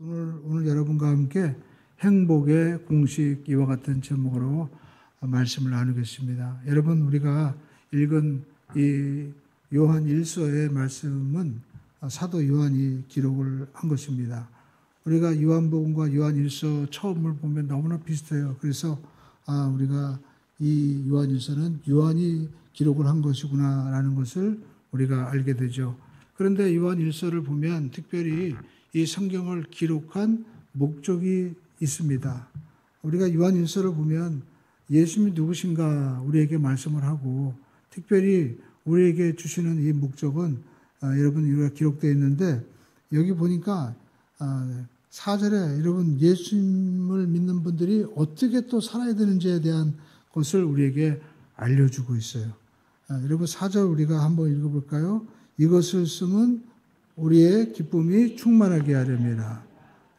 오늘 여러분과 함께 행복의 공식 이와 같은 제목으로 말씀을 나누겠습니다. 여러분, 우리가 읽은 이 요한 1서의 말씀은 사도 요한이 기록을 한 것입니다. 우리가 요한복음과 요한 1서 처음을 보면 너무나 비슷해요. 그래서 우리가 이 요한 1서는 요한이 기록을 한 것이구나라는 것을 우리가 알게 되죠. 그런데 요한 1서를 보면 특별히 이 성경을 기록한 목적이 있습니다. 우리가 요한 1서를 보면 예수님이 누구신가 우리에게 말씀을 하고 특별히 우리에게 주시는 이 목적은 여러분 우리가 기록되어 있는데 여기 보니까 4절에 여러분 예수님을 믿는 분들이 어떻게 또 살아야 되는지에 대한 것을 우리에게 알려주고 있어요. 여러분 4절 우리가 한번 읽어볼까요? 이것을 쓰면 우리의 기쁨이 충만하게 하렵니다.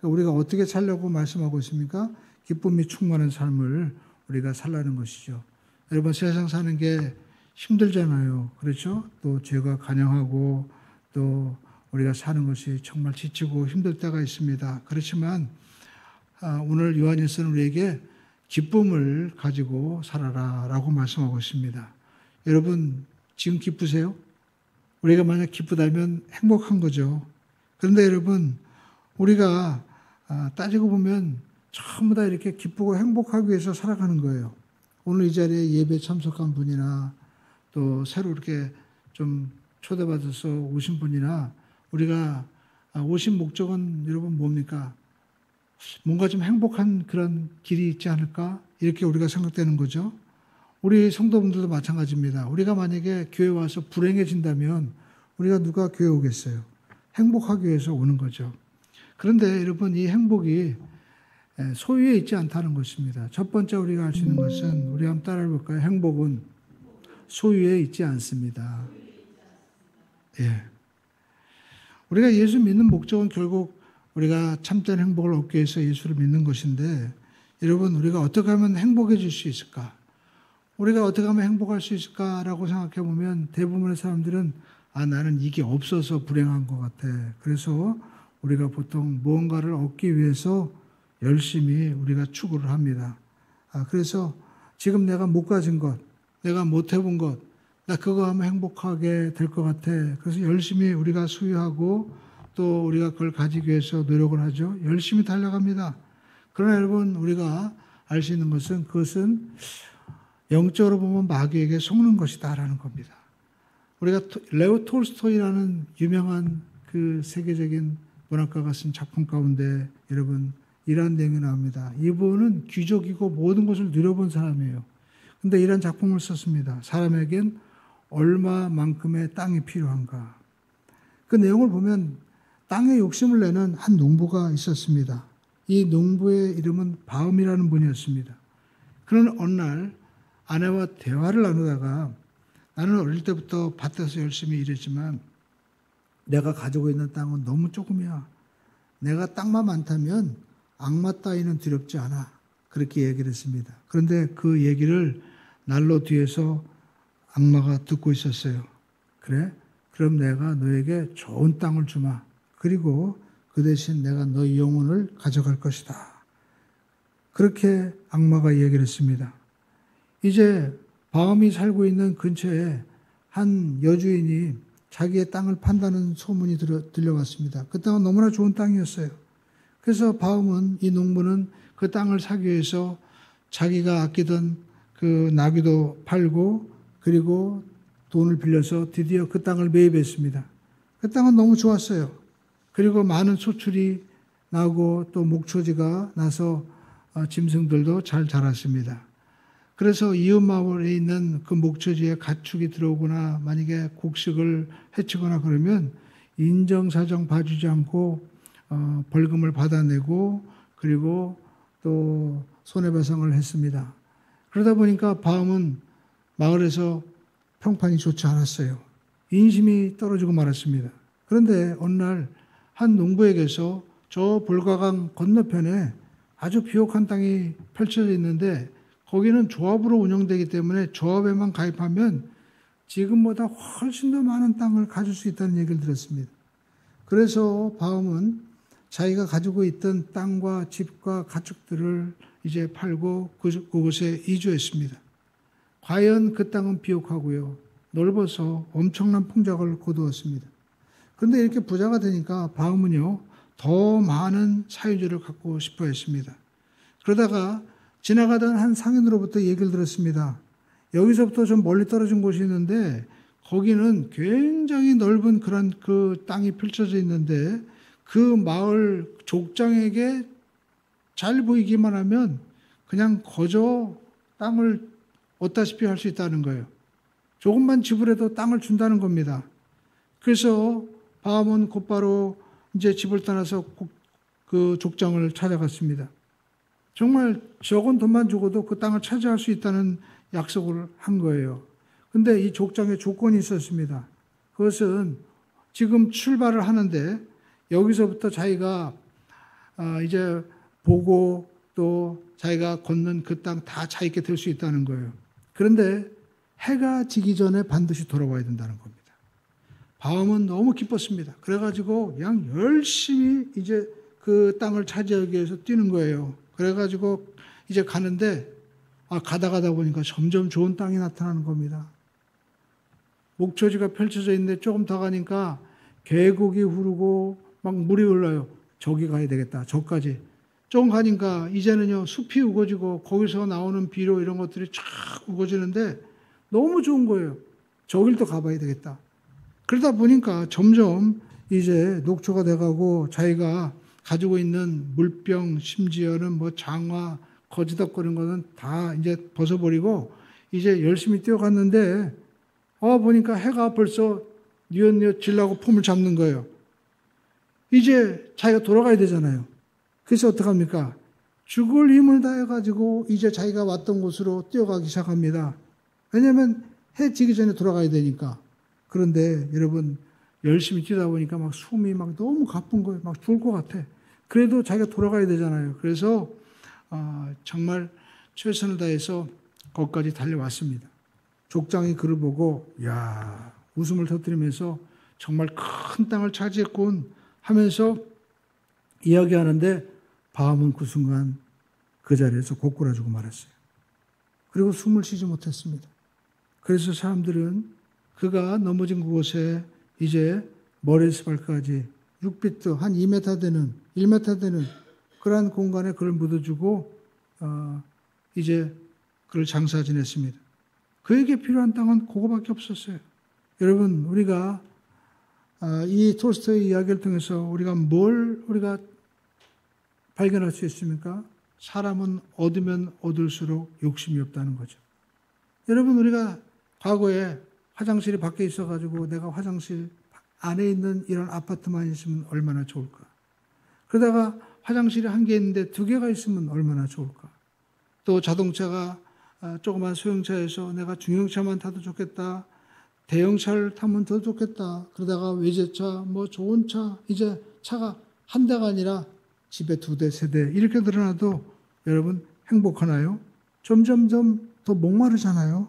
우리가 어떻게 살려고 말씀하고 있습니까? 기쁨이 충만한 삶을 우리가 살라는 것이죠. 여러분 세상 사는 게 힘들잖아요. 그렇죠? 또 죄가 간영하고 또 우리가 사는 것이 정말 지치고 힘들 때가 있습니다. 그렇지만 오늘 요한일서는 우리에게 기쁨을 가지고 살아라 라고 말씀하고 있습니다. 여러분 지금 기쁘세요? 우리가 만약 기쁘다면 행복한 거죠. 그런데 여러분 우리가 따지고 보면 전부 다 이렇게 기쁘고 행복하기 위해서 살아가는 거예요. 오늘 이 자리에 예배 참석한 분이나 또 새로 이렇게 좀 초대받아서 오신 분이나 우리가 오신 목적은 여러분 뭡니까? 뭔가 좀 행복한 그런 길이 있지 않을까? 이렇게 우리가 생각되는 거죠. 우리 성도분들도 마찬가지입니다. 우리가 만약에 교회 와서 불행해진다면 우리가 누가 교회 오겠어요? 행복하기 위해서 오는 거죠. 그런데 여러분 이 행복이 소유에 있지 않다는 것입니다. 첫 번째 우리가 알 수 있는 것은 우리 한번 따라해 볼까요? 행복은 소유에 있지 않습니다. 예. 우리가 예수 믿는 목적은 결국 우리가 참된 행복을 얻기 위해서 예수를 믿는 것인데 여러분 우리가 어떻게 하면 행복해질 수 있을까? 우리가 어떻게 하면 행복할 수 있을까라고 생각해 보면 대부분의 사람들은 나는 이게 없어서 불행한 것 같아. 그래서 우리가 보통 무언가를 얻기 위해서 열심히 우리가 추구를 합니다. 그래서 지금 내가 못 가진 것, 내가 못 해본 것, 나 그거 하면 행복하게 될 것 같아. 그래서 열심히 우리가 수유하고 또 우리가 그걸 가지기 위해서 노력을 하죠. 열심히 달려갑니다. 그러나 여러분 우리가 알 수 있는 것은 그것은 영적으로 보면 마귀에게 속는 것이다라는 겁니다. 우리가 레오 톨스토이라는 유명한 그 세계적인 문학가가 쓴 작품 가운데 여러분 이러한 내용이 나옵니다. 이분은 귀족이고 모든 것을 누려본 사람이에요. 근데 이런 작품을 썼습니다. 사람에겐 얼마만큼의 땅이 필요한가. 그 내용을 보면 땅에 욕심을 내는 한 농부가 있었습니다. 이 농부의 이름은 바움이라는 분이었습니다. 그는 어느 날 아내와 대화를 나누다가 나는 어릴 때부터 밭에서 열심히 일했지만 내가 가지고 있는 땅은 너무 조금이야. 내가 땅만 많다면 악마 따위는 두렵지 않아. 그렇게 얘기를 했습니다. 그런데 그 얘기를 난로 뒤에서 악마가 듣고 있었어요. 그래? 그럼 내가 너에게 좋은 땅을 주마. 그리고 그 대신 내가 너의 영혼을 가져갈 것이다. 그렇게 악마가 얘기를 했습니다. 이제 바움이 살고 있는 근처에 한 여주인이 자기의 땅을 판다는 소문이 들려왔습니다. 그 땅은 너무나 좋은 땅이었어요. 그래서 바움은 이 농부는 그 땅을 사기 위해서 자기가 아끼던 그 나귀도 팔고 그리고 돈을 빌려서 드디어 그 땅을 매입했습니다. 그 땅은 너무 좋았어요. 그리고 많은 소출이 나고 또 목초지가 나서 짐승들도 잘 자랐습니다. 그래서 이웃 마을에 있는 그 목초지에 가축이 들어오거나 만약에 곡식을 해치거나 그러면 인정사정 봐주지 않고 벌금을 받아내고 그리고 또 손해배상을 했습니다. 그러다 보니까 바움은 마을에서 평판이 좋지 않았어요. 인심이 떨어지고 말았습니다. 그런데 어느 날 한 농부에게서 저 볼가강 건너편에 아주 비옥한 땅이 펼쳐져 있는데 거기는 조합으로 운영되기 때문에 조합에만 가입하면 지금보다 훨씬 더 많은 땅을 가질 수 있다는 얘기를 들었습니다. 그래서 바움은 자기가 가지고 있던 땅과 집과 가축들을 이제 팔고 그곳에 이주했습니다. 과연 그 땅은 비옥하고요. 넓어서 엄청난 풍작을 거두었습니다. 그런데 이렇게 부자가 되니까 바움은요, 더 많은 사유지를 갖고 싶어 했습니다. 그러다가 지나가던 한 상인으로부터 얘기를 들었습니다. 여기서부터 좀 멀리 떨어진 곳이 있는데 거기는 굉장히 넓은 그런 그 땅이 펼쳐져 있는데 그 마을 족장에게 잘 보이기만 하면 그냥 거저 땅을 얻다시피 할 수 있다는 거예요. 조금만 지불해도 땅을 준다는 겁니다. 그래서 바움은 곧바로 이제 집을 떠나서 그 족장을 찾아갔습니다. 정말 적은 돈만 주고도 그 땅을 차지할 수 있다는 약속을 한 거예요. 근데 이 족장에 조건이 있었습니다. 그것은 지금 출발을 하는데 여기서부터 자기가 이제 보고 또 자기가 걷는 그 땅 다 자기게 될 수 있다는 거예요. 그런데 해가 지기 전에 반드시 돌아와야 된다는 겁니다. 바움은 너무 기뻤습니다. 그래가지고 그냥 열심히 이제 그 땅을 차지하기 위해서 뛰는 거예요. 그래가지고 이제 가는데 가다 보니까 점점 좋은 땅이 나타나는 겁니다. 목초지가 펼쳐져 있는데 조금 더 가니까 계곡이 흐르고 막 물이 흘러요. 저기 가야 되겠다. 저까지. 조금 가니까 이제는요 숲이 우거지고 거기서 나오는 비료 이런 것들이 쫙 우거지는데 너무 좋은 거예요. 저길 또 가봐야 되겠다. 그러다 보니까 점점 이제 녹초가 돼가고 자기가 가지고 있는 물병 심지어는 뭐 장화 거지덕거리는 거는 다 이제 벗어버리고 이제 열심히 뛰어갔는데 보니까 해가 벌써 뉘엿뉘엿 질라고 폼을 잡는 거예요. 이제 자기가 돌아가야 되잖아요. 그래서 어떡합니까? 죽을 힘을 다해가지고 이제 자기가 왔던 곳으로 뛰어가기 시작합니다. 왜냐하면 해 지기 전에 돌아가야 되니까. 그런데 여러분 열심히 뛰다 보니까 막 숨이 막 너무 가쁜 거예요. 막 죽을 것 같아. 그래도 자기가 돌아가야 되잖아요. 그래서 정말 최선을 다해서 거기까지 달려왔습니다. 족장이 그를 보고 야 웃음을 터뜨리면서 정말 큰 땅을 차지했군 하면서 이야기하는데 바움은 그 순간 그 자리에서 고꾸라지고 말았어요. 그리고 숨을 쉬지 못했습니다. 그래서 사람들은 그가 넘어진 그곳에 이제 머리에서 발까지 6비트 한 2m 되는 1m 되는 그러한 공간에 그를 묻어주고 이제 그를 장사 지냈습니다. 그에게 필요한 땅은 그거밖에 없었어요. 여러분 우리가 이 톨스토이 이야기를 통해서 우리가 뭘 우리가 발견할 수 있습니까? 사람은 얻으면 얻을수록 욕심이 없다는 거죠. 여러분 우리가 과거에 화장실이 밖에 있어가지고 내가 화장실 안에 있는 이런 아파트만 있으면 얼마나 좋을까? 그러다가 화장실이 한 개 있는데 두 개가 있으면 얼마나 좋을까? 또 자동차가 조그만 소형차에서 내가 중형차만 타도 좋겠다. 대형차를 타면 더 좋겠다. 그러다가 외제차, 뭐 좋은 차, 이제 차가 한 대가 아니라 집에 2대, 3대 이렇게 늘어나도 여러분 행복하나요? 점점점 더 목마르잖아요.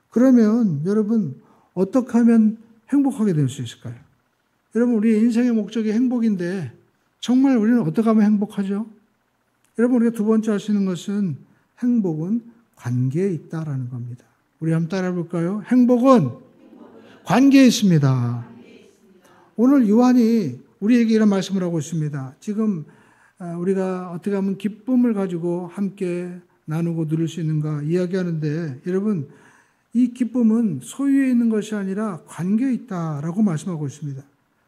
그러면 여러분 어떻게 하면 행복하게 될 수 있을까요? 여러분 우리의 인생의 목적이 행복인데 정말 우리는 어떻게 하면 행복하죠? 여러분 우리가 두 번째 할 수 있는 것은 행복은 관계에 있다라는 겁니다. 우리 한번 따라해 볼까요? 행복은 관계에 있습니다. 오늘 요한이 우리에게 이런 말씀을 하고 있습니다. 지금 우리가 어떻게 하면 기쁨을 가지고 함께 나누고 누릴 수 있는가 이야기하는데 여러분 이 기쁨은 소유에 있는 것이 아니라 관계에 있다라고 말씀하고 있습니다.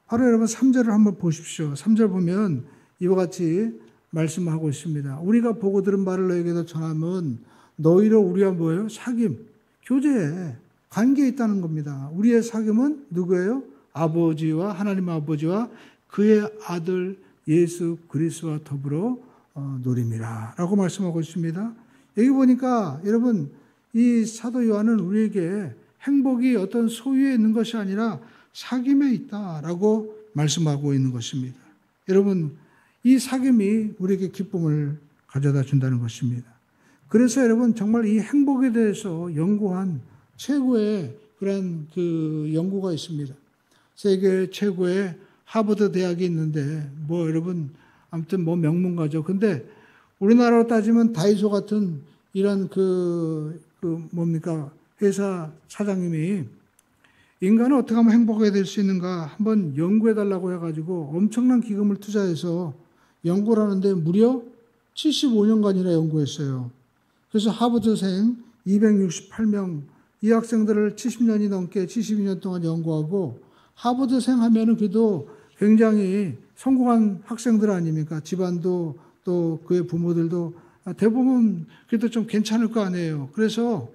바로 여러분 3절을 한번 보십시오. 3절 보면 이와 같이 말씀하고 있습니다. 우리가 보고 들은 바를 너에게도 전하면 너희로 우리와 뭐예요? 사귐, 교제, 관계에 있다는 겁니다. 우리의 사귐은 누구예요? 아버지와 하나님 아버지와 그의 아들 예수 그리스도와 더불어 노림이라 라고 말씀하고 있습니다. 여기 보니까 여러분 이 사도 요한은 우리에게 행복이 어떤 소유에 있는 것이 아니라 사귐에 있다라고 말씀하고 있는 것입니다. 여러분 이 사귐이 우리에게 기쁨을 가져다 준다는 것입니다. 그래서 여러분 정말 이 행복에 대해서 연구한 최고의 그런 그 연구가 있습니다. 세계 최고의 하버드 대학이 있는데 뭐 여러분 아무튼 뭐 명문가죠. 근데 우리나라로 따지면 다이소 같은 이런 회사 사장님이 인간은 어떻게 하면 행복하게 될 수 있는가 한번 연구해달라고 해가지고 엄청난 기금을 투자해서 연구를 하는데 무려 75년간이나 연구했어요. 그래서 하버드생 268명, 이 학생들을 70년이 넘게 72년 동안 연구하고 하버드생 하면은 그래도 굉장히 성공한 학생들 아닙니까? 집안도 또 그의 부모들도 대부분 그래도 좀 괜찮을 거 아니에요. 그래서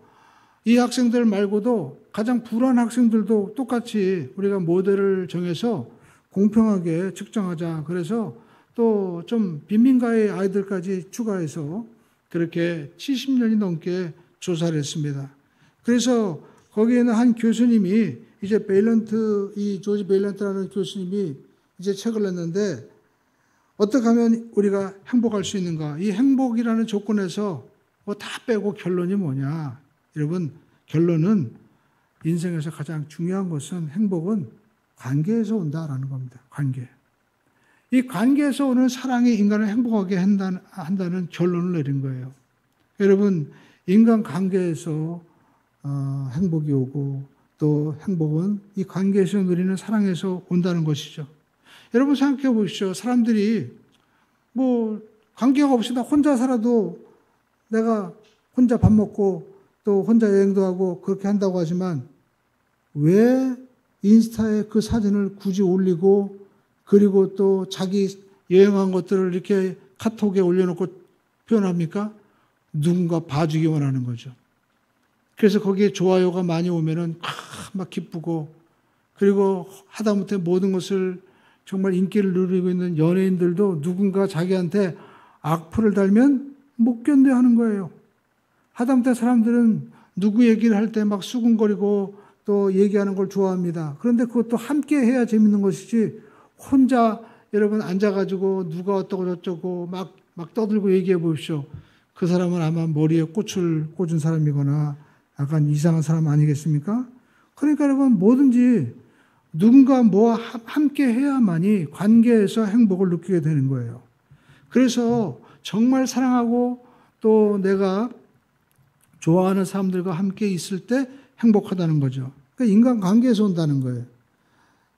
이 학생들 말고도 가장 불우한 학생들도 똑같이 우리가 모델을 정해서 공평하게 측정하자. 그래서 또 좀 빈민가의 아이들까지 추가해서 그렇게 70년이 넘게 조사를 했습니다. 그래서 거기에는 한 교수님이 이제 조지 베일런트라는 교수님이 이제 책을 냈는데 어떻게 하면 우리가 행복할 수 있는가? 이 행복이라는 조건에서 뭐 다 빼고 결론이 뭐냐? 여러분, 결론은 인생에서 가장 중요한 것은 행복은 관계에서 온다라는 겁니다. 관계. 이 관계에서 오는 사랑이 인간을 행복하게 한다는 결론을 내린 거예요. 여러분, 인간 관계에서 행복이 오고 또 행복은 이 관계에서 누리는 사랑에서 온다는 것이죠. 여러분 생각해 보십시오. 사람들이 뭐 관계가 없이 나 혼자 살아도 내가 혼자 밥 먹고 또 혼자 여행도 하고 그렇게 한다고 하지만 왜 인스타에 그 사진을 굳이 올리고 그리고 또 자기 여행한 것들을 이렇게 카톡에 올려놓고 표현합니까? 누군가 봐주기 원하는 거죠. 그래서 거기에 좋아요가 많이 오면은 막 기쁘고 그리고 하다못해 모든 것을 정말 인기를 누리고 있는 연예인들도 누군가 자기한테 악플을 달면 못 견뎌 하는 거예요. 하다못해 사람들은 누구 얘기를 할 때 막 수근거리고 또 얘기하는 걸 좋아합니다. 그런데 그것도 함께 해야 재밌는 것이지 혼자 여러분 앉아가지고 누가 어떠고 저쩌고 막 떠들고 얘기해 보십시오. 그 사람은 아마 머리에 꽃을 꽂은 사람이거나 약간 이상한 사람 아니겠습니까? 그러니까 여러분 뭐든지 누군가 뭐와 함께 해야만이 관계에서 행복을 느끼게 되는 거예요. 그래서 정말 사랑하고 또 내가 좋아하는 사람들과 함께 있을 때 행복하다는 거죠. 그러니까 인간관계에서 온다는 거예요.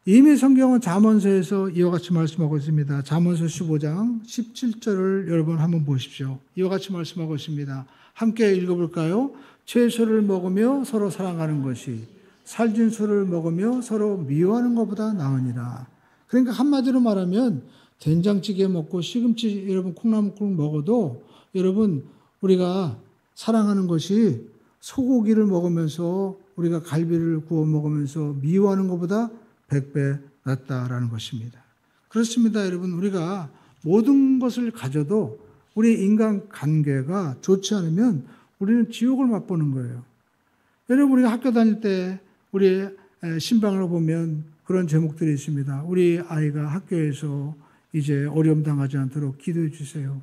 이미 성경은 잠언서에서 이와 같이 말씀하고 있습니다. 잠언서 15장 17절을 여러분 한번 보십시오. 이와 같이 말씀하고 있습니다. 함께 읽어볼까요? 채소를 먹으며 서로 사랑하는 것이 살진 소를 먹으며 서로 미워하는 것보다 나으니라. 그러니까 한마디로 말하면 된장찌개 먹고 시금치 여러분 콩나물국 먹어도 여러분 우리가 사랑하는 것이 소고기를 먹으면서 우리가 갈비를 구워 먹으면서 미워하는 것보다 100배 낫다라는 것입니다. 그렇습니다. 여러분 우리가 모든 것을 가져도 우리 인간관계가 좋지 않으면 우리는 지옥을 맛보는 거예요. 여러분 우리가 학교 다닐 때 우리 신방을 보면 그런 제목들이 있습니다. 우리 아이가 학교에서 이제 어려움 당하지 않도록 기도해 주세요.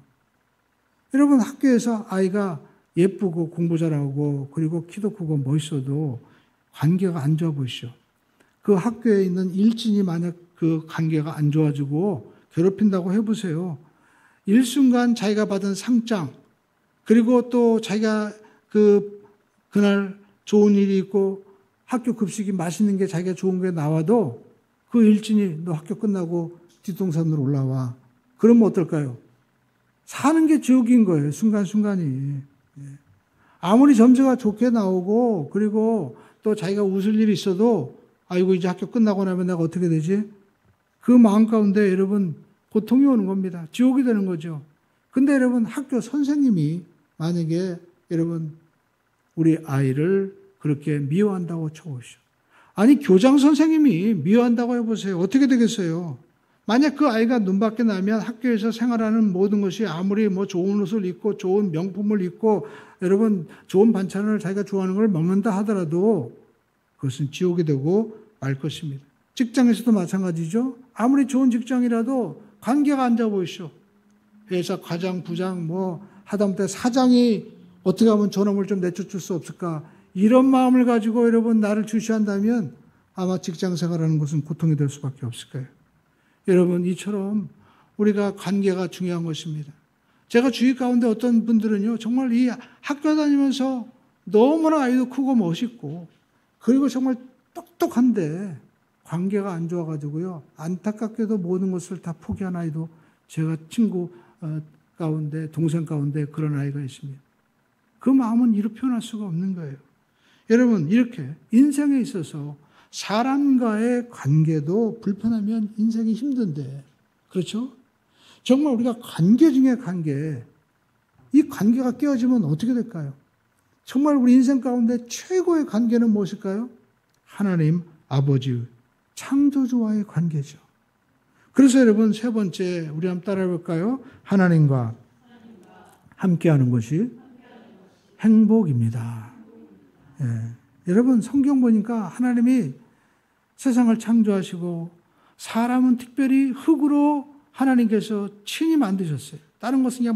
여러분 학교에서 아이가 예쁘고 공부 잘하고 그리고 키도 크고 멋있어도 관계가 안 좋아 보이시죠. 그 학교에 있는 일진이 만약 그 관계가 안 좋아지고 괴롭힌다고 해보세요. 일순간 자기가 받은 상장 그리고 또 자기가 그날 좋은 일이 있고 학교 급식이 맛있는 게 자기가 좋은 게 나와도 그 일진이 너 학교 끝나고 뒷동산으로 올라와. 그러면 어떨까요? 사는 게 지옥인 거예요. 순간순간이. 아무리 점수가 좋게 나오고 그리고 또 자기가 웃을 일이 있어도 아이고 이제 학교 끝나고 나면 내가 어떻게 되지? 그 마음 가운데 여러분 고통이 오는 겁니다. 지옥이 되는 거죠. 근데 여러분 학교 선생님이 만약에 여러분 우리 아이를 그렇게 미워한다고 쳐보시오. 아니 교장 선생님이 미워한다고 해보세요. 어떻게 되겠어요? 만약 그 아이가 눈밖에 나면 학교에서 생활하는 모든 것이 아무리 뭐 좋은 옷을 입고 좋은 명품을 입고 여러분 좋은 반찬을 자기가 좋아하는 걸 먹는다 하더라도 그것은 지옥이 되고 말 것입니다. 직장에서도 마찬가지죠. 아무리 좋은 직장이라도 관계가 안 좋아 보이시오. 회사 과장, 부장 뭐 하다못해 사장이 어떻게 하면 저놈을 좀 내쫓을 수 없을까? 이런 마음을 가지고 여러분 나를 주시한다면 아마 직장 생활하는 것은 고통이 될 수밖에 없을 거예요. 여러분 이처럼 우리가 관계가 중요한 것입니다. 제가 주위 가운데 어떤 분들은요, 정말 이 학교 다니면서 너무나 아이도 크고 멋있고, 그리고 정말 똑똑한데, 관계가 안 좋아가지고요, 안타깝게도 모든 것을 다 포기한 아이도 제가 친구 가운데, 동생 가운데 그런 아이가 있습니다. 그 마음은 이루 표현할 수가 없는 거예요. 여러분, 이렇게 인생에 있어서 사람과의 관계도 불편하면 인생이 힘든데, 그렇죠? 정말 우리가 관계 중에 관계, 이 관계가 깨어지면 어떻게 될까요? 정말 우리 인생 가운데 최고의 관계는 무엇일까요? 하나님 아버지, 창조주와의 관계죠. 그래서 여러분, 세 번째, 우리 한번 따라해 볼까요? 하나님과 함께하는 것이 행복입니다. 예. 여러분, 성경 보니까 하나님이 세상을 창조하시고 사람은 특별히 흙으로 하나님께서 친히 만드셨어요. 다른 것은 그냥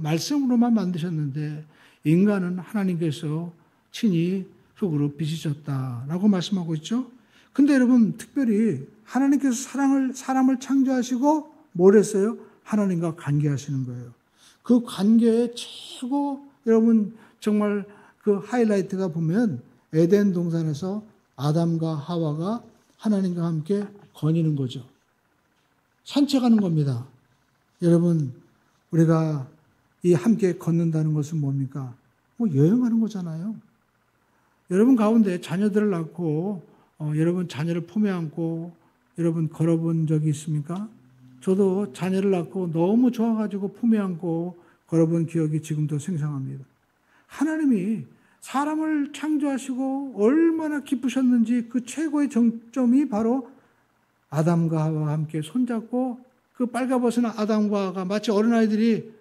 말씀으로만 만드셨는데 인간은 하나님께서 친히 흙으로 빚으셨다라고 말씀하고 있죠. 근데 여러분, 특별히 하나님께서 사람을 창조하시고 뭘 했어요? 하나님과 관계하시는 거예요. 그 관계의 최고, 여러분, 정말 그 하이라이트가 보면 에덴 동산에서 아담과 하와가 하나님과 함께 거니는 거죠. 산책하는 겁니다. 여러분, 우리가 이 함께 걷는다는 것은 뭡니까? 여행하는 거잖아요. 여러분 가운데 자녀들을 낳고 여러분 자녀를 품에 안고 여러분 걸어본 적이 있습니까? 저도 자녀를 낳고 너무 좋아가지고 품에 안고 걸어본 기억이 지금도 생생합니다. 하나님이 사람을 창조하시고 얼마나 기쁘셨는지 그 최고의 정점이 바로 아담과 하와와 함께 손잡고 그 빨가벗은 아담과 하와가 마치 어린아이들이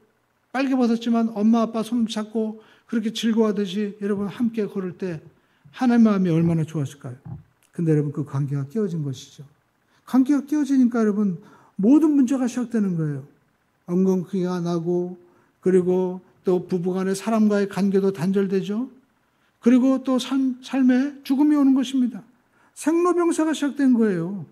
빨개벗었지만 엄마 아빠 손 잡고 그렇게 즐거워하듯이 여러분 함께 걸을 때 하나님 마음이 얼마나 좋았을까요? 근데 여러분 그 관계가 깨어진 것이죠. 관계가 깨어지니까 여러분 모든 문제가 시작되는 거예요. 엉겅퀴가 나고 그리고 또 부부간의 사람과의 관계도 단절되죠. 그리고 또 삶에 죽음이 오는 것입니다. 생로병사가 시작된 거예요.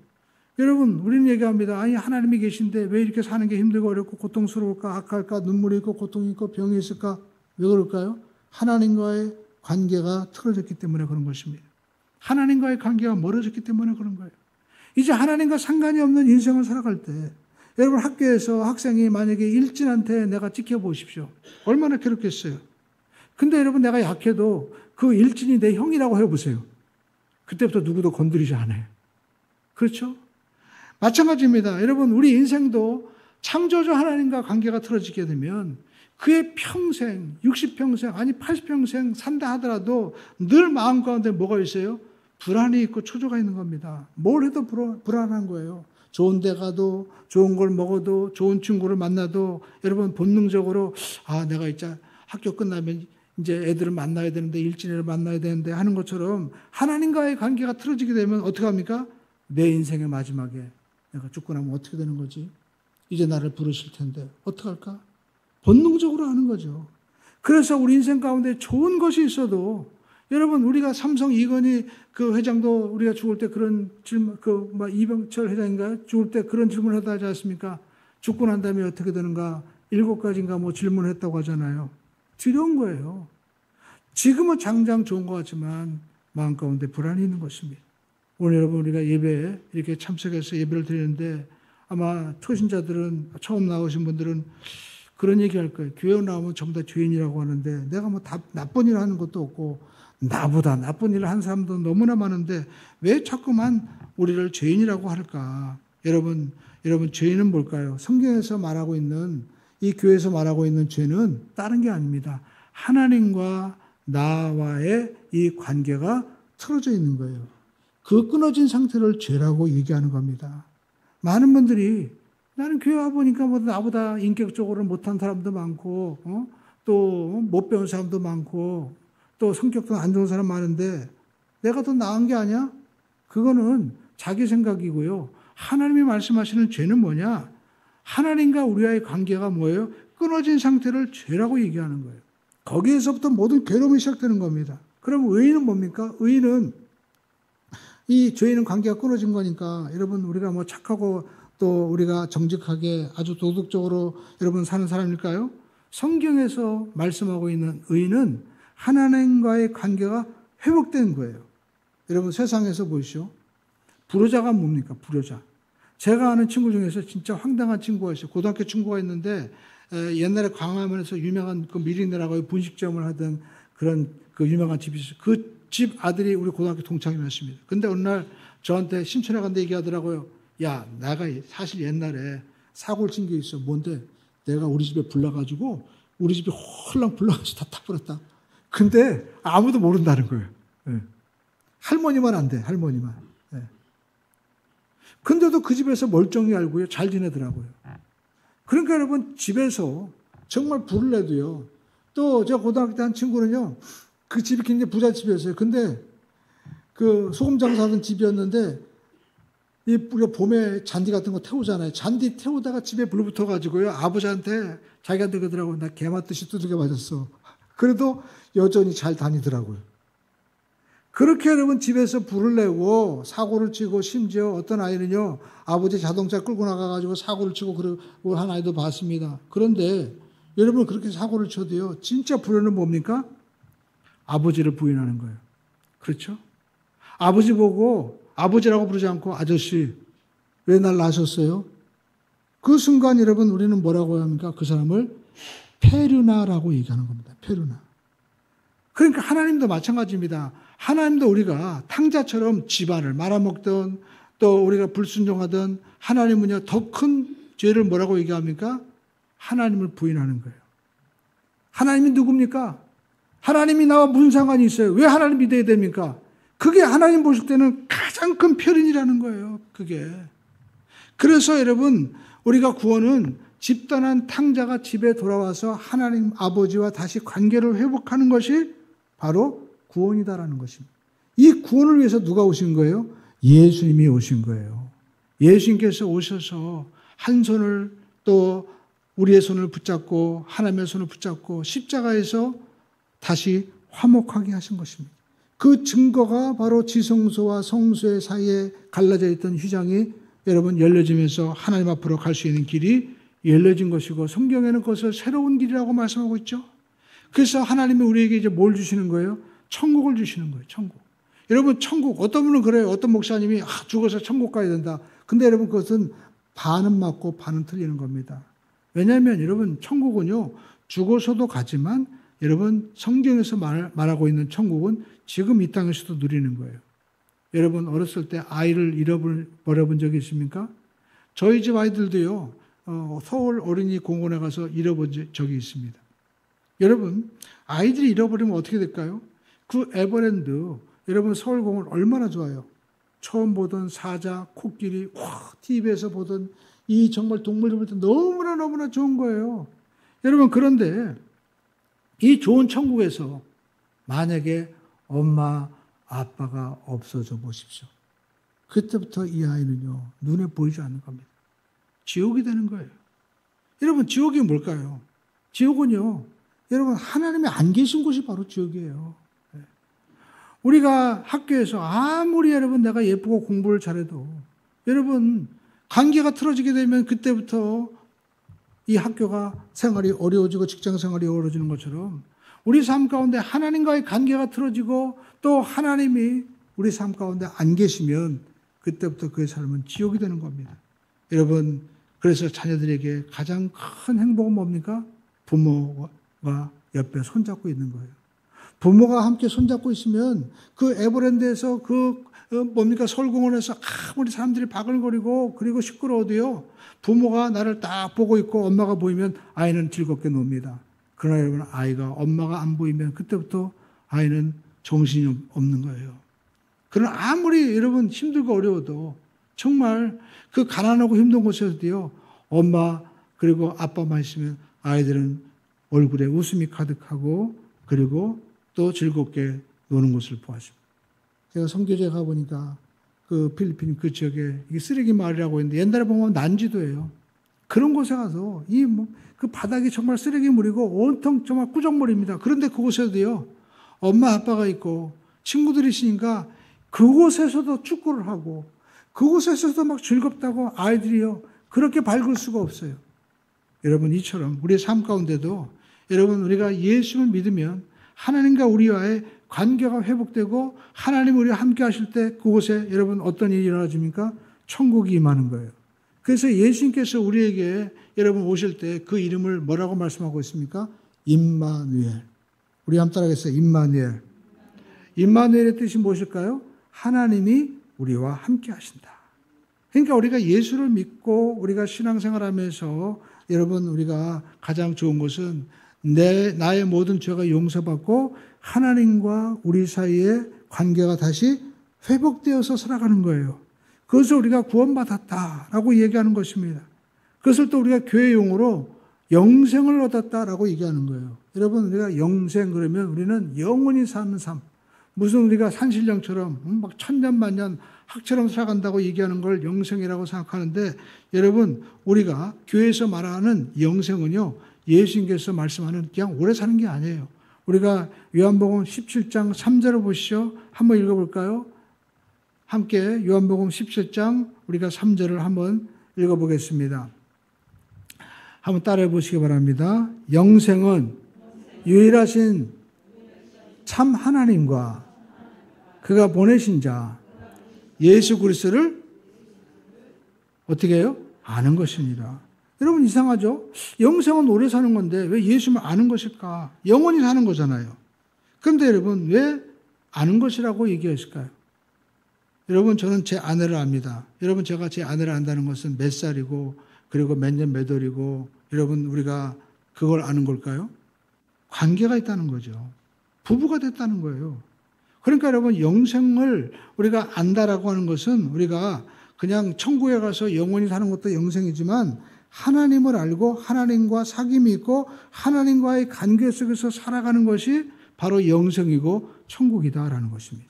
여러분, 우리는 얘기합니다. 아니, 하나님이 계신데 왜 이렇게 사는 게 힘들고 어렵고 고통스러울까, 악할까, 눈물이 있고 고통이 있고 병이 있을까? 왜 그럴까요? 하나님과의 관계가 틀어졌기 때문에 그런 것입니다. 하나님과의 관계가 멀어졌기 때문에 그런 거예요. 이제 하나님과 상관이 없는 인생을 살아갈 때 여러분 학교에서 학생이 만약에 일진한테 내가 지켜보십시오. 얼마나 괴롭겠어요. 근데 여러분 내가 약해도 그 일진이 내 형이라고 해보세요. 그때부터 누구도 건드리지 않아요. 그렇죠? 마찬가지입니다. 여러분 우리 인생도 창조주 하나님과 관계가 틀어지게 되면 그의 평생, 60평생, 아니 80평생 산다 하더라도 늘 마음 가운데 뭐가 있어요? 불안이 있고 초조가 있는 겁니다. 뭘 해도 불안한 거예요. 좋은 데 가도, 좋은 걸 먹어도, 좋은 친구를 만나도 여러분 본능적으로 내가 이제 학교 끝나면 이제 애들을 만나야 되는데 일진애를 만나야 되는데 하는 것처럼 하나님과의 관계가 틀어지게 되면 어떻게 합니까? 내 인생의 마지막에 내가 죽고 나면 어떻게 되는 거지? 이제 나를 부르실 텐데 어떻게 할까? 본능적으로 하는 거죠. 그래서 우리 인생 가운데 좋은 것이 있어도 여러분 우리가 삼성 이건희 그 회장도 우리가 죽을 때 그런 질문, 이병철 회장인가 죽을 때 그런 질문을 했다 하지 않습니까? 죽고 난 다음에 어떻게 되는가? 7가지인가 질문을 했다고 하잖아요. 두려운 거예요. 지금은 장장 좋은 것 같지만 마음 가운데 불안이 있는 것입니다. 오늘 여러분 우리가 예배에 이렇게 참석해서 예배를 드리는데 아마 초신자들은 처음 나오신 분들은 그런 얘기 할 거예요. 교회 나오면 전부 다 죄인이라고 하는데 내가 나쁜 일을 하는 것도 없고 나보다 나쁜 일을 한 사람도 너무나 많은데 왜 자꾸만 우리를 죄인이라고 할까? 여러분 죄인은 뭘까요? 성경에서 말하고 있는 이 교회에서 말하고 있는 죄는 다른 게 아닙니다. 하나님과 나와의 이 관계가 틀어져 있는 거예요. 그 끊어진 상태를 죄라고 얘기하는 겁니다. 많은 분들이 나는 교회 와보니까 나보다 인격적으로 못한 사람도 많고 또 못 배운 사람도 많고 또 성격도 안 좋은 사람 많은데 내가 더 나은 게 아니야? 그거는 자기 생각이고요. 하나님이 말씀하시는 죄는 뭐냐? 하나님과 우리와의 관계가 뭐예요? 끊어진 상태를 죄라고 얘기하는 거예요. 거기에서부터 모든 괴로움이 시작되는 겁니다. 그럼 의인은 뭡니까? 의인은 이 죄인은 관계가 끊어진 거니까 여러분 우리가 착하고 또 우리가 정직하게 아주 도덕적으로 여러분 사는 사람일까요? 성경에서 말씀하고 있는 의는 하나님과의 관계가 회복된 거예요. 여러분 세상에서 보시오. 불효자가 뭡니까? 불효자. 제가 아는 친구 중에서 진짜 황당한 친구가 있어요. 고등학교 친구가 있는데 옛날에 광화문에서 유명한 그 미리네라고 분식점을 하던 그런 그 유명한 집이 있어요. 그 집 아들이 우리 고등학교 동창이었습니다. 근데 어느 날 저한테 신촌에 간데 얘기하더라고요. 야, 내가 사실 옛날에 사고를 친 게 있어. 뭔데? 내가 우리 집에 불나가지고 우리 집에 홀랑 불나가지고 다 타버렸다. 근데 아무도 모른다는 거예요. 네. 할머니만 안 돼. 할머니만. 네. 근데도 그 집에서 멀쩡히 알고요. 잘 지내더라고요. 그러니까 여러분 집에서 정말 불을 내도요. 또 제가 고등학교 때 한 친구는요. 그 집이 굉장히 부잣집이었어요. 근데 그 소금 장사하던 집이었는데 우리가 봄에 잔디 같은 거 태우잖아요. 잔디 태우다가 집에 불 붙어가지고요. 아버지한테 자기한테 그러더라고요. 나 개맞듯이 두들겨 맞았어. 그래도 여전히 잘 다니더라고요. 그렇게 여러분 집에서 불을 내고 사고를 치고 심지어 어떤 아이는요. 아버지 자동차 끌고 나가가지고 사고를 치고 그러고 한 아이도 봤습니다. 그런데 여러분 그렇게 사고를 쳐도요. 진짜 불효는 뭡니까? 아버지를 부인하는 거예요. 그렇죠? 아버지 보고 아버지라고 부르지 않고 아저씨 왜 날 낳으셨어요? 그 순간 여러분 우리는 뭐라고 합니까? 그 사람을 페르나라고 얘기하는 겁니다. 페르나. 그러니까 하나님도 마찬가지입니다. 하나님도 우리가 탕자처럼 집안을 말아먹던 또 우리가 불순종하던 하나님은요 더 큰 죄를 뭐라고 얘기합니까? 하나님을 부인하는 거예요. 하나님이 누굽니까? 하나님이 나와 무슨 상관이 있어요? 왜 하나님 믿어야 됩니까? 그게 하나님 보실 때는 가장 큰 표현이라는 거예요. 그게. 그래서 여러분 우리가 구원은 집단한 탕자가 집에 돌아와서 하나님 아버지와 다시 관계를 회복하는 것이 바로 구원이다라는 것입니다. 이 구원을 위해서 누가 오신 거예요? 예수님이 오신 거예요. 예수님께서 오셔서 한 손을 또 우리의 손을 붙잡고 하나님의 손을 붙잡고 십자가에서 다시 화목하게 하신 것입니다. 그 증거가 바로 지성소와 성소의 사이에 갈라져 있던 휘장이 여러분 열려지면서 하나님 앞으로 갈 수 있는 길이 열려진 것이고 성경에는 그것을 새로운 길이라고 말씀하고 있죠. 그래서 하나님이 우리에게 이제 뭘 주시는 거예요? 천국을 주시는 거예요. 천국. 여러분 천국 어떤 분은 그래요. 어떤 목사님이 죽어서 천국 가야 된다. 근데 여러분 그것은 반은 맞고 반은 틀리는 겁니다. 왜냐하면 여러분 천국은요. 죽어서도 가지만 여러분 성경에서 말하고 있는 천국은 지금 이 땅에서도 누리는 거예요. 여러분 어렸을 때 아이를 잃어버려본 적이 있습니까? 저희 집 아이들도요. 서울 어린이 공원에 가서 잃어본 적이 있습니다. 여러분 아이들이 잃어버리면 어떻게 될까요? 그 에버랜드 여러분 서울공원 얼마나 좋아요. 처음 보던 사자, 코끼리 TV에서 보던 이 정말 동물들 볼 때 너무나 좋은 거예요. 여러분 그런데 이 좋은 천국에서 만약에 엄마, 아빠가 없어져 보십시오. 그때부터 이 아이는요. 눈에 보이지 않는 겁니다. 지옥이 되는 거예요. 여러분 지옥이 뭘까요? 지옥은요. 여러분 하나님이 안 계신 곳이 바로 지옥이에요. 우리가 학교에서 아무리 여러분 내가 예쁘고 공부를 잘해도 여러분 관계가 틀어지게 되면 그때부터 이 학교가 생활이 어려워지고 직장 생활이 어려워지는 것처럼 우리 삶 가운데 하나님과의 관계가 틀어지고 또 하나님이 우리 삶 가운데 안 계시면 그때부터 그의 삶은 지옥이 되는 겁니다. 여러분 그래서 자녀들에게 가장 큰 행복은 뭡니까? 부모가 옆에 손잡고 있는 거예요. 부모가 함께 손잡고 있으면 그 에버랜드에서 뭡니까 서울공원에서 아무리 사람들이 바글거리고 그리고 시끄러워도요. 부모가 나를 딱 보고 있고 엄마가 보이면 아이는 즐겁게 놉니다. 그러나 여러분 아이가 엄마가 안 보이면 그때부터 아이는 정신이 없는 거예요. 그러나 아무리 여러분 힘들고 어려워도 정말 그 가난하고 힘든 곳에서도요. 엄마 그리고 아빠만 있으면 아이들은 얼굴에 웃음이 가득하고 그리고 또 즐겁게 노는 것을 보았습니다. 제가 선교지에 가보니까 그 필리핀 그 지역에 이게 쓰레기 마을이라고 있는데 옛날에 보면 난지도예요. 그런 곳에 가서 그 바닥이 정말 쓰레기물이고 온통 정말 꾸정물입니다. 그런데 그곳에도요. 엄마 아빠가 있고 친구들이 있으니까 그곳에서도 축구를 하고 그곳에서도 막 즐겁다고 아이들이요. 그렇게 밝을 수가 없어요. 여러분, 이처럼 우리의 삶 가운데도 여러분, 우리가 예수를 믿으면 하나님과 우리와의 관계가 회복되고 하나님 우리와 함께 하실 때 그곳에 여러분 어떤 일이 일어나집니까? 천국이 임하는 거예요. 그래서 예수님께서 우리에게 여러분 오실 때 그 이름을 뭐라고 말씀하고 있습니까? 임마누엘. 우리 한번 따라하겠어요. 임마누엘. 임마누엘의 뜻이 무엇일까요? 하나님이 우리와 함께 하신다. 그러니까 우리가 예수를 믿고 우리가 신앙생활하면서 여러분 우리가 가장 좋은 것은 나의 모든 죄가 용서받고 하나님과 우리 사이의 관계가 다시 회복되어서 살아가는 거예요. 그것을 우리가 구원받았다라고 얘기하는 것입니다. 그것을 또 우리가 교회 용어로 영생을 얻었다라고 얘기하는 거예요. 여러분, 우리가 영생 그러면 우리는 영원히 사는 삶. 무슨 우리가 산신령처럼 막 천년만년 학처럼 살아간다고 얘기하는 걸 영생이라고 생각하는데 여러분, 우리가 교회에서 말하는 영생은요, 예수님께서 말씀하는 그냥 오래 사는 게 아니에요. 우리가 요한복음 17장 3절을 보시죠. 한번 읽어볼까요? 함께 요한복음 17장 우리가 3절을 한번 읽어보겠습니다. 한번 따라해 보시기 바랍니다. 영생은 유일하신 참 하나님과 그가 보내신 자 예수 그리스도를 어떻게 해요? 아는 것이니라. 여러분 이상하죠? 영생은 오래 사는 건데 왜 예수를 아는 것일까? 영원히 사는 거잖아요. 그런데 여러분 왜 아는 것이라고 얘기했을까요? 여러분 저는 제 아내를 압니다. 여러분 제가 제 아내를 안다는 것은 몇 살이고 그리고 몇 년 몇 월이고 여러분 우리가 그걸 아는 걸까요? 관계가 있다는 거죠. 부부가 됐다는 거예요. 그러니까 여러분 영생을 우리가 안다라고 하는 것은 우리가 그냥 천국에 가서 영원히 사는 것도 영생이지만 하나님을 알고 하나님과 사귐이 있고 하나님과의 관계 속에서 살아가는 것이 바로 영생이고 천국이다라는 것입니다.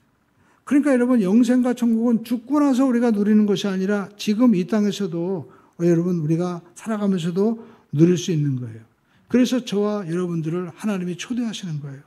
그러니까 여러분 영생과 천국은 죽고 나서 우리가 누리는 것이 아니라 지금 이 땅에서도 여러분 우리가 살아가면서도 누릴 수 있는 거예요. 그래서 저와 여러분들을 하나님이 초대하시는 거예요.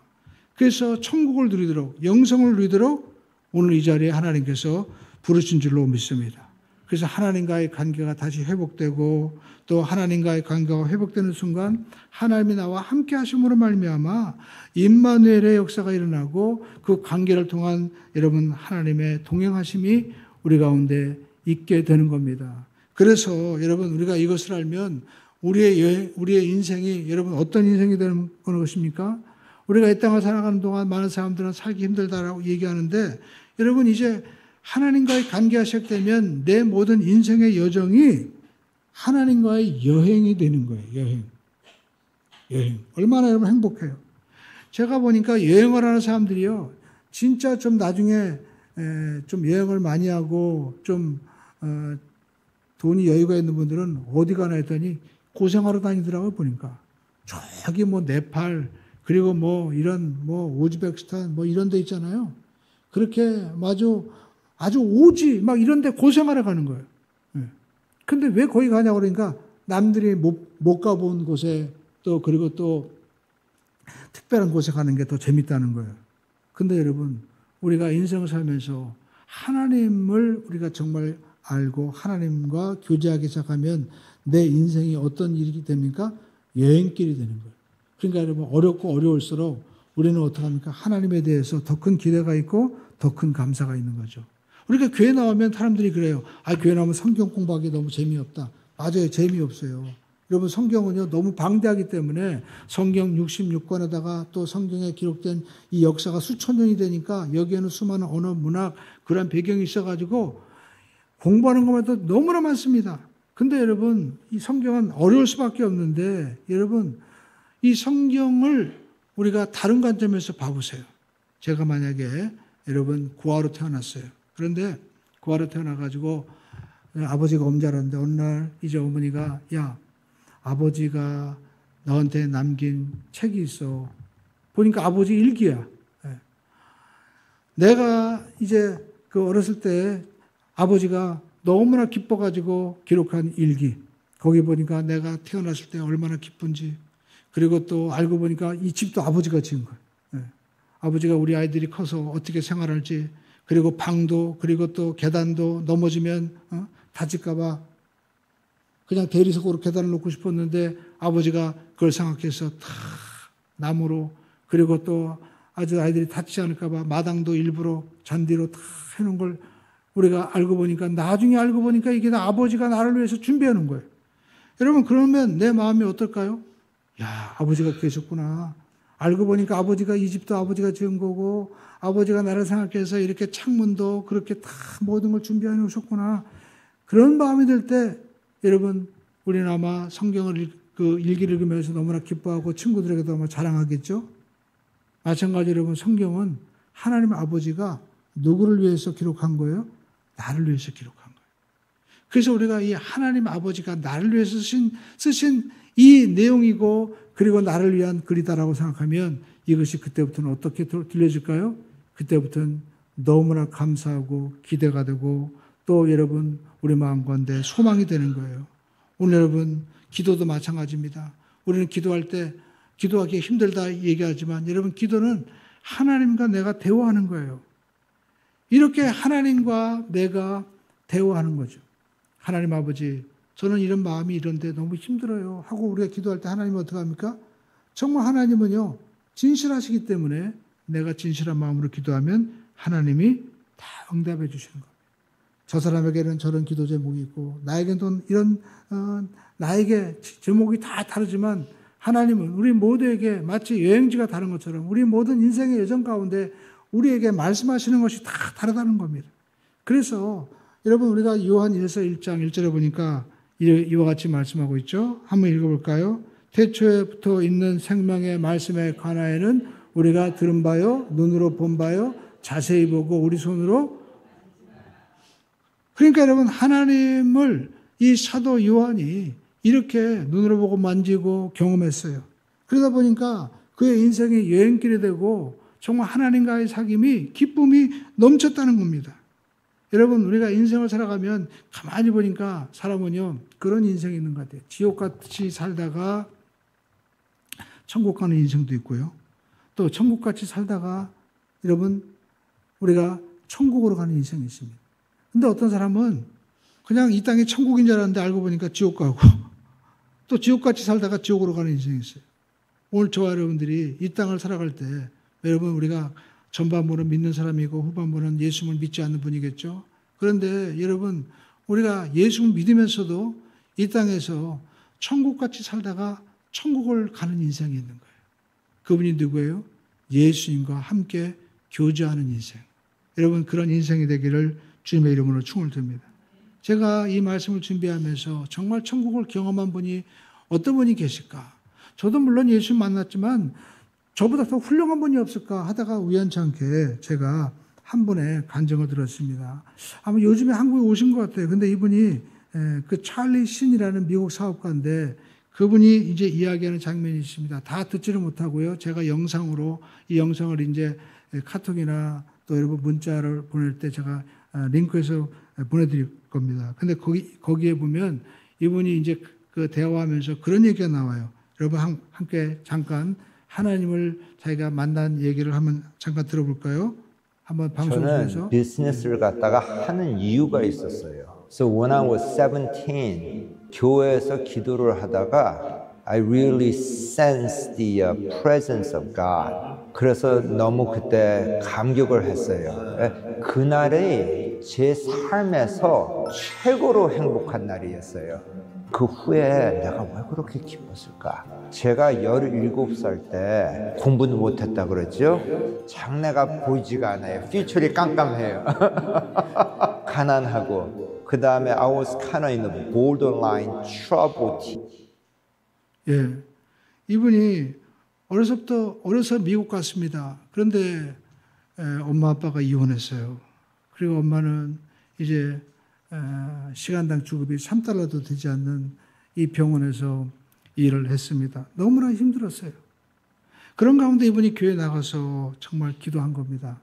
그래서 천국을 누리도록 영생을 누리도록 오늘 이 자리에 하나님께서 부르신 줄로 믿습니다. 그래서 하나님과의 관계가 다시 회복되고 또 하나님과의 관계가 회복되는 순간 하나님이 나와 함께 하심으로 말미암아 임마누엘의 역사가 일어나고 그 관계를 통한 여러분 하나님의 동행하심이 우리 가운데 있게 되는 겁니다. 그래서 여러분 우리가 이것을 알면 우리의 인생이 여러분 어떤 인생이 되는 것입니까? 우리가 이 땅을 살아가는 동안 많은 사람들은 살기 힘들다라고 얘기하는데 여러분 이제 하나님과의 관계가 시작되면 내 모든 인생의 여정이 하나님과의 여행이 되는 거예요. 여행. 얼마나 여러분 행복해요. 제가 보니까 여행을 하는 사람들이요. 진짜 좀 나중에 좀 여행을 많이 하고 좀 돈이 여유가 있는 분들은 어디 가나 했더니 고생하러 다니더라고요. 보니까. 저기 뭐 네팔 그리고 뭐 이런 뭐 우즈베키스탄 뭐 이런 데 있잖아요. 그렇게 아주 오지 막 이런 데 고생하러 가는 거예요. 근데 왜 거기 가냐고 그러니까 남들이 못 가본 곳에 또 그리고 또 특별한 곳에 가는 게 더 재밌다는 거예요. 근데 여러분 우리가 인생을 살면서 하나님을 우리가 정말 알고 하나님과 교제하기 시작하면 내 인생이 어떤 일이 됩니까? 여행길이 되는 거예요. 그러니까 여러분 어렵고 어려울수록 우리는 어떻게 합니까? 하나님에 대해서 더 큰 기대가 있고 더 큰 감사가 있는 거죠. 우리가 교회 나오면 사람들이 그래요. 교회 나오면 성경 공부하기 너무 재미없다. 맞아요. 재미없어요. 여러분 성경은요 너무 방대하기 때문에 성경 66권에다가 또 성경에 기록된 이 역사가 수천 년이 되니까 여기에는 수많은 언어, 문학 그런 배경이 있어가지고 공부하는 것마다 너무나 많습니다. 근데 여러분 이 성경은 어려울 수밖에 없는데 여러분 이 성경을 우리가 다른 관점에서 봐보세요. 제가 만약에 여러분 고아로 태어났어요. 그런데 고아로 태어나가지고 아버지가 엄자라는데 어느 날 이제 어머니가 야 아버지가 너한테 남긴 책이 있어. 보니까 아버지 일기야. 내가 이제 그 어렸을 때 아버지가 너무나 기뻐가지고 기록한 일기. 거기 보니까 내가 태어났을 때 얼마나 기쁜지. 그리고 또 알고 보니까 이 집도 아버지가 지은 거예요. 아버지가 우리 아이들이 커서 어떻게 생활할지. 그리고 방도 그리고 또 계단도 넘어지면 다칠까 봐 그냥 대리석으로 계단을 놓고 싶었는데 아버지가 그걸 생각해서 다 나무로, 그리고 또 아주 아이들이 다치지 않을까 봐 마당도 일부러 잔디로 다 해놓은 걸 우리가 알고 보니까, 나중에 알고 보니까 이게 다 아버지가 나를 위해서 준비해 놓은 거예요. 여러분, 그러면 내 마음이 어떨까요? 야, 아버지가 계셨구나. 알고 보니까 아버지가 이 집도 아버지가 지은 거고, 아버지가 나를 생각해서 이렇게 창문도 그렇게 다 모든 걸 준비해 놓으셨구나. 그런 마음이 들 때, 여러분, 우리는 아마 성경을 일기를 읽으면서 너무나 기뻐하고 친구들에게도 아마 자랑하겠죠? 마찬가지로 여러분, 성경은 하나님 아버지가 누구를 위해서 기록한 거예요? 나를 위해서 기록한 거예요. 그래서 우리가 이 하나님 아버지가 나를 위해서 쓰신 이 내용이고, 그리고 나를 위한 글이다라고 생각하면 이것이 그때부터는 어떻게 들려질까요? 그때부터는 너무나 감사하고 기대가 되고, 또 여러분 우리 마음 가운데 소망이 되는 거예요. 오늘 여러분 기도도 마찬가지입니다. 우리는 기도할 때 기도하기 힘들다 얘기하지만, 여러분 기도는 하나님과 내가 대화하는 거예요. 이렇게 하나님과 내가 대화하는 거죠. 하나님 아버지, 저는 이런 마음이 이런데 너무 힘들어요 하고 우리가 기도할 때 하나님은 어떻게 합니까? 정말 하나님은요, 진실하시기 때문에 내가 진실한 마음으로 기도하면 하나님이 다 응답해 주시는 겁니다. 저 사람에게는 저런 기도 제목이 있고, 나에게는 또 이런 나에게 제목이 다 다르지만, 하나님은 우리 모두에게 마치 여행지가 다른 것처럼 우리 모든 인생의 여정 가운데 우리에게 말씀하시는 것이 다 다르다는 겁니다. 그래서 여러분, 우리가 요한 1서 1장 1절에 보니까 이와 같이 말씀하고 있죠. 한번 읽어볼까요? 태초에부터 있는 생명의 말씀에 관하여는 우리가 들은 바요, 눈으로 본 바요, 자세히 보고 우리 손으로. 그러니까 여러분, 하나님을 이 사도 요한이 이렇게 눈으로 보고 만지고 경험했어요. 그러다 보니까 그의 인생의 여행길이 되고 정말 하나님과의 사귐이, 기쁨이 넘쳤다는 겁니다. 여러분, 우리가 인생을 살아가면 가만히 보니까 사람은요, 그런 인생이 있는 것 같아요. 지옥같이 살다가 천국 가는 인생도 있고요. 또 천국같이 살다가 여러분, 우리가 천국으로 가는 인생이 있습니다. 근데 어떤 사람은 그냥 이 땅이 천국인 줄 알았는데 알고 보니까 지옥 가고, 또 지옥같이 살다가 지옥으로 가는 인생이 있어요. 오늘 저와 여러분들이 이 땅을 살아갈 때, 여러분 우리가 전반부는 믿는 사람이고 후반부는 예수님을 믿지 않는 분이겠죠. 그런데 여러분, 우리가 예수를 믿으면서도 이 땅에서 천국같이 살다가 천국을 가는 인생이 있는 거예요. 그분이 누구예요? 예수님과 함께 교제하는 인생. 여러분, 그런 인생이 되기를 주님의 이름으로 축원을 드립니다. 제가 이 말씀을 준비하면서 정말 천국을 경험한 분이 어떤 분이 계실까? 저도 물론 예수 만났지만 저보다 더 훌륭한 분이 없을까 하다가 우연찮게 제가 한 분의 간증을 들었습니다. 아마 요즘에 한국에 오신 것 같아요. 근데 이분이 그 찰리 신이라는 미국 사업가인데, 그분이 이제 이야기하는 장면이 있습니다. 다 듣지를 못하고요. 제가 영상으로 이 영상을 이제 카톡이나 또 여러분 문자를 보낼 때 제가 링크해서 보내드릴 겁니다. 근데 거기에 보면 이분이 이제 그 대화하면서 그런 얘기가 나와요. 여러분 함께 잠깐 하나님을 자기가 만난 얘기를 한번 잠깐 들어볼까요? 한번 방송을 통해서. 저는 비즈니스를 갖다가 하는 이유가 있었어요. So when I was 17, 교회에서 기도를 하다가 I really sensed the presence of God. 그래서 너무 그때 감격을 했어요. 그날이 제 삶에서 최고로 행복한 날이었어요. 그 후에 내가 왜 그렇게 기뻤을까? 제가 17살 때 공부는 못했다 그랬죠? 장래가 보이지가 않아요. 퓨처리 깜깜해요. 가난하고, 그 다음에 I was kind of in the borderline trouble. 예, 이분이 어려서 미국 갔습니다. 그런데 엄마 아빠가 이혼했어요. 그리고 엄마는 이제 시간당 주급이 $3도 되지 않는 이 병원에서 일을 했습니다. 너무나 힘들었어요. 그런 가운데 이분이 교회 나가서 정말 기도한 겁니다.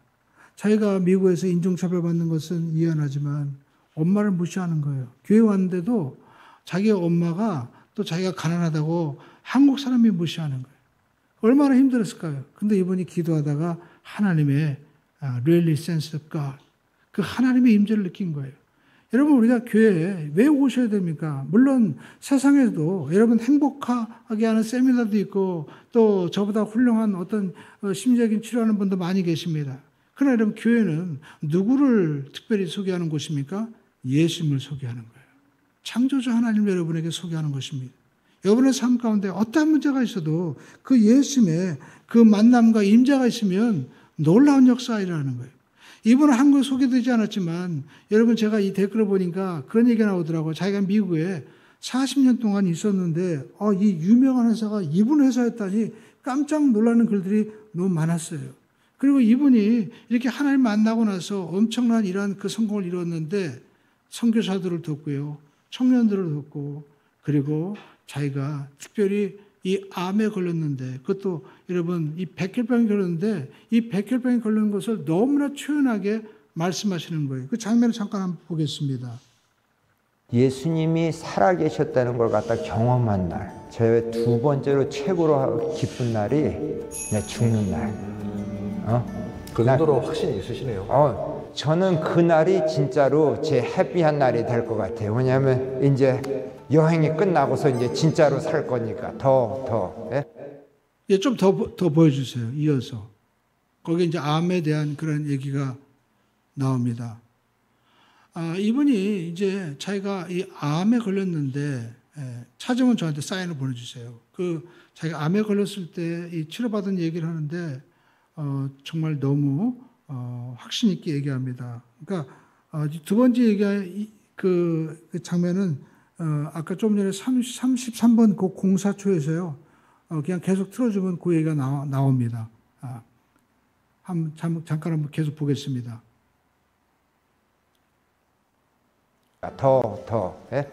자기가 미국에서 인종차별 받는 것은 이해하지만 엄마를 무시하는 거예요. 교회 왔는데도 자기 엄마가 또 자기가 가난하다고 한국 사람이 무시하는 거예요. 얼마나 힘들었을까요? 근데 이분이 기도하다가 하나님의 really sense of God, 그 하나님의 임재를 느낀 거예요. 여러분 우리가 교회에 왜 오셔야 됩니까? 물론 세상에도 여러분 행복하게 하는 세미나도 있고 또 저보다 훌륭한 어떤 심리적인 치료하는 분도 많이 계십니다. 그러나 여러분 교회는 누구를 특별히 소개하는 곳입니까? 예수님을 소개하는 거예요. 창조주 하나님 여러분에게 소개하는 것입니다. 여러분의 삶 가운데 어떠한 문제가 있어도 그 예수님의 그 만남과 임재가 있으면 놀라운 역사가 일어나는 거예요. 이분은 한국에 소개되지 않았지만 여러분 제가 이 댓글을 보니까 그런 얘기가 나오더라고요. 자기가 미국에 40년 동안 있었는데 이 유명한 회사가 이분 회사였다니 깜짝 놀라는 글들이 너무 많았어요. 그리고 이분이 이렇게 하나님 만나고 나서 엄청난 이러한 그 성공을 이뤘는데 선교사들을 돕고요. 청년들을 돕고 그리고 자기가 특별히 이 암에 걸렸는데 그것도 여러분 이 백혈병이 걸렸는데 이 백혈병이 걸리는 것을 너무나 초연하게 말씀하시는 거예요. 그 장면을 잠깐 한번 보겠습니다. 예수님이 살아계셨다는 걸 갖다 경험한 날, 제 두 번째로 최고로 기쁜 날이 내 죽는 날. 그 정도로 확신이 있으시네요. 저는 그 날이 진짜로 제 해피한 날이 될 것 같아요. 왜냐하면 이제 여행이 끝나고서 이제 진짜로 살 거니까 예, 좀 더 보여주세요. 이어서 거기 이제 암에 대한 그런 얘기가 나옵니다. 이분이 이제 자기가 이 암에 걸렸는데 찾으면 저한테 사인을 보내주세요. 그 자기가 암에 걸렸을 때 이 치료받은 얘기를 하는데 정말 너무 확신 있게 얘기합니다. 그러니까 두 번째 얘기 그 장면은 아까 좀 전에 33번 그 공사초에서요. 그냥 계속 틀어주면 그 얘기가 나옵니다. 잠깐 한번 계속 보겠습니다. 예?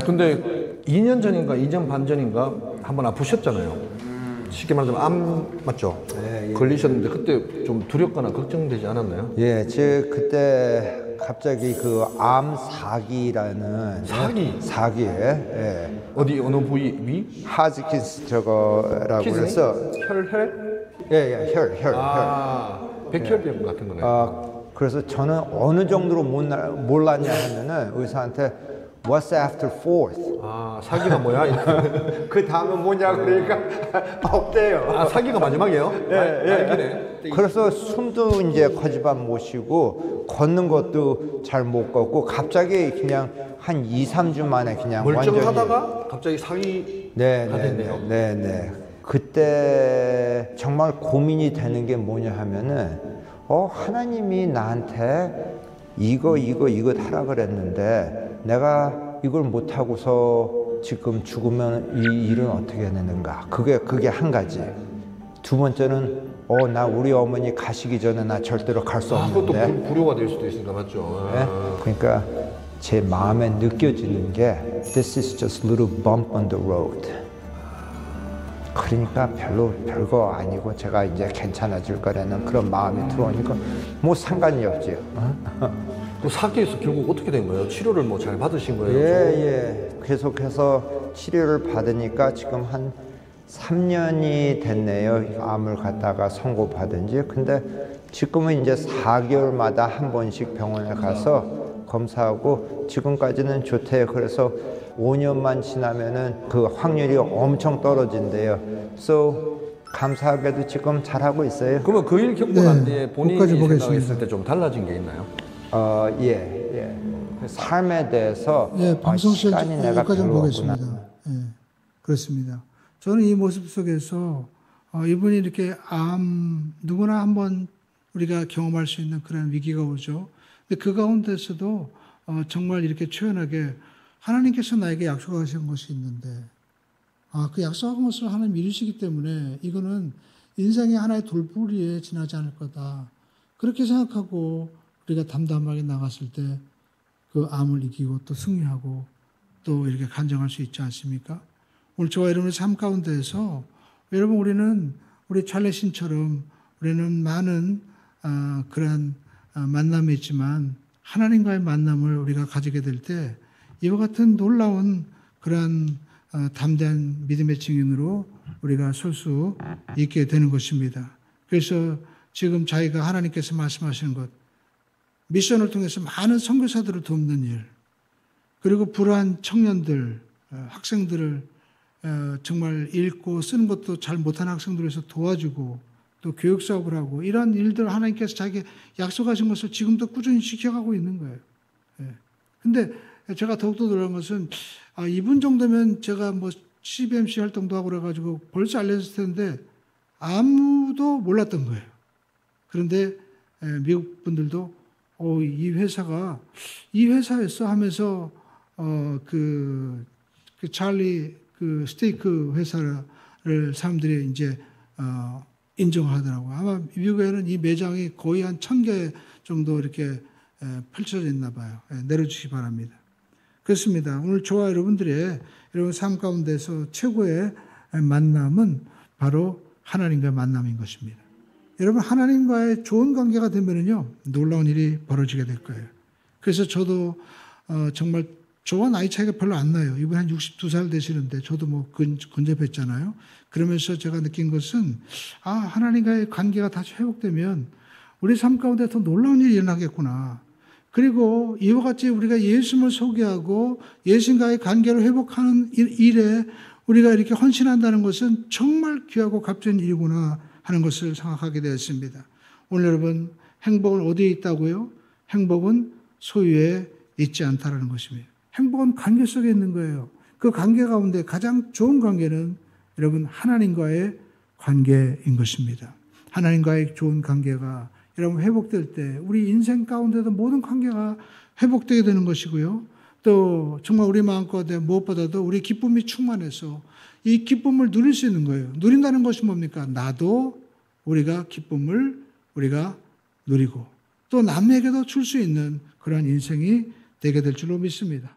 근데 2년 전인가 2년 반 전인가 한번 아프셨잖아요. 쉽게 말하자면 암 맞죠? 네, 예. 걸리셨는데 그때 좀 두렵거나 걱정되지 않았나요? 예, 제 그때 갑자기 그 암 사기라는 사기에 예. 어디 어느 부위 위? 하즈킨스 저거라고 그래서 혈? 예, 혈. 백혈병 같은 거네요. 그래서 저는 어느 정도로 몰랐냐 하면은 의사한테 What's after fourth? 사기가 뭐야? 그 다음은 뭐냐 그러니까 없대요. 사기가 마지막이에요? 알기네. 그래서 숨도 이제 거지반 못 쉬고 걷는 것도 잘 못 걷고 갑자기 그냥 한 2, 3주 만에 그냥 멀쩡하다가 완전히 갑자기 사기가 됐네요. 네. 그때 정말 고민이 되는 게 뭐냐 하면은 하나님이 나한테 이거 하라 그랬는데 내가 이걸 못하고서 지금 죽으면 이 일은 어떻게 되는가. 그게 한 가지. 두 번째는 나 우리 어머니 가시기 전에 나 절대로 갈 수 없는데. 그것도 불효가 될 수도 있으니까 맞죠. 네? 그러니까 제 마음에 느껴지는 게 This is just a little bump on the road. 그러니까 별거 아니고 제가 이제 괜찮아질 거라는 그런 마음이 들어오니까 뭐 상관이 없지요. 그 사기에서 결국 어떻게 된 거예요? 치료를 뭐 잘 받으신 거예요? 예. 계속해서 치료를 받으니까 지금 한 3년이 됐네요. 암을 갖다가 선고받은 지. 근데 지금은 이제 4개월마다 한 번씩 병원에 가서 검사하고 지금까지는 좋대요. 그래서 5년만 지나면은 그 확률이 엄청 떨어진대요. So 감사하게도 지금 잘하고 있어요. 그러면 그 일 겪고 난 뒤에 본인이 보겠습니다. 생각했을 때 좀 달라진 게 있나요? 예. 삶에 대해서 방송 시간이 내가 여기까지 별로 보겠습니다. 없구나. 예, 그렇습니다. 저는 이 모습 속에서 이분이 이렇게 누구나 한번 우리가 경험할 수 있는 그런 위기가 오죠. 근데 그 가운데서도 정말 이렇게 초연하게 하나님께서 나에게 약속하신 것이 있는데 그 약속한 것을 하나님 이루시기 때문에 이거는 인생의 하나의 돌부리에 지나지 않을 거다. 그렇게 생각하고 우리가 담담하게 나갔을 때 그 암을 이기고 또 승리하고 또 이렇게 간증할 수 있지 않습니까? 오늘 저와 여러분의 삶 가운데에서 여러분 우리 찰레신처럼 우리는 많은 그런 만남이 있지만 하나님과의 만남을 우리가 가지게 될 때 이와 같은 놀라운 그런 담대한 믿음의 증인으로 우리가 설 수 있게 되는 것입니다. 그래서 지금 자기가 하나님께서 말씀하시는 것, 미션을 통해서 많은 선교사들을 돕는 일, 그리고 불우한 청년들, 학생들을 정말 읽고 쓰는 것도 잘 못하는 학생들을 위해서 도와주고 또 교육 사업을 하고 이러한 일들 하나님께서 자기 약속하신 것을 지금도 꾸준히 지켜가고 있는 거예요. 근데 제가 더욱더 놀란 것은 이분 정도면 제가 뭐 CBMC 활동도 하고 그래가지고 벌써 알려졌을 텐데 아무도 몰랐던 거예요. 그런데 미국 분들도 이 회사였어 하면서 그 찰리 그 스테이크 회사를 사람들이 이제 인정하더라고요. 아마 미국에는 이 매장이 거의 한 1,000개 정도 이렇게 펼쳐져 있나 봐요. 내려주시기 바랍니다. 그렇습니다. 오늘 저와 여러분들의 여러분 삶 가운데서 최고의 만남은 바로 하나님과의 만남인 것입니다. 여러분 하나님과의 좋은 관계가 되면은요 놀라운 일이 벌어지게 될 거예요. 그래서 저도 정말 저와 나이 차이가 별로 안 나요. 이분 한 62살 되시는데 저도 뭐 근접했잖아요. 그러면서 제가 느낀 것은 하나님과의 관계가 다시 회복되면 우리 삶 가운데 더 놀라운 일이 일어나겠구나. 그리고 이와 같이 우리가 예수님을 소개하고 예수님과의 관계를 회복하는 일에 우리가 이렇게 헌신한다는 것은 정말 귀하고 값진 일이구나 하는 것을 생각하게 되었습니다. 오늘 여러분 행복은 어디에 있다고요? 행복은 소유에 있지 않다라는 것입니다. 행복은 관계 속에 있는 거예요. 그 관계 가운데 가장 좋은 관계는 여러분 하나님과의 관계인 것입니다. 하나님과의 좋은 관계가 여러분 회복될 때 우리 인생 가운데도 모든 관계가 회복되게 되는 것이고요. 또 정말 우리 마음가운데 무엇보다도 우리 기쁨이 충만해서 이 기쁨을 누릴 수 있는 거예요. 누린다는 것이 뭡니까? 나도 우리가 기쁨을 우리가 누리고 또 남에게도 줄 수 있는 그런 인생이 되게 될 줄로 믿습니다.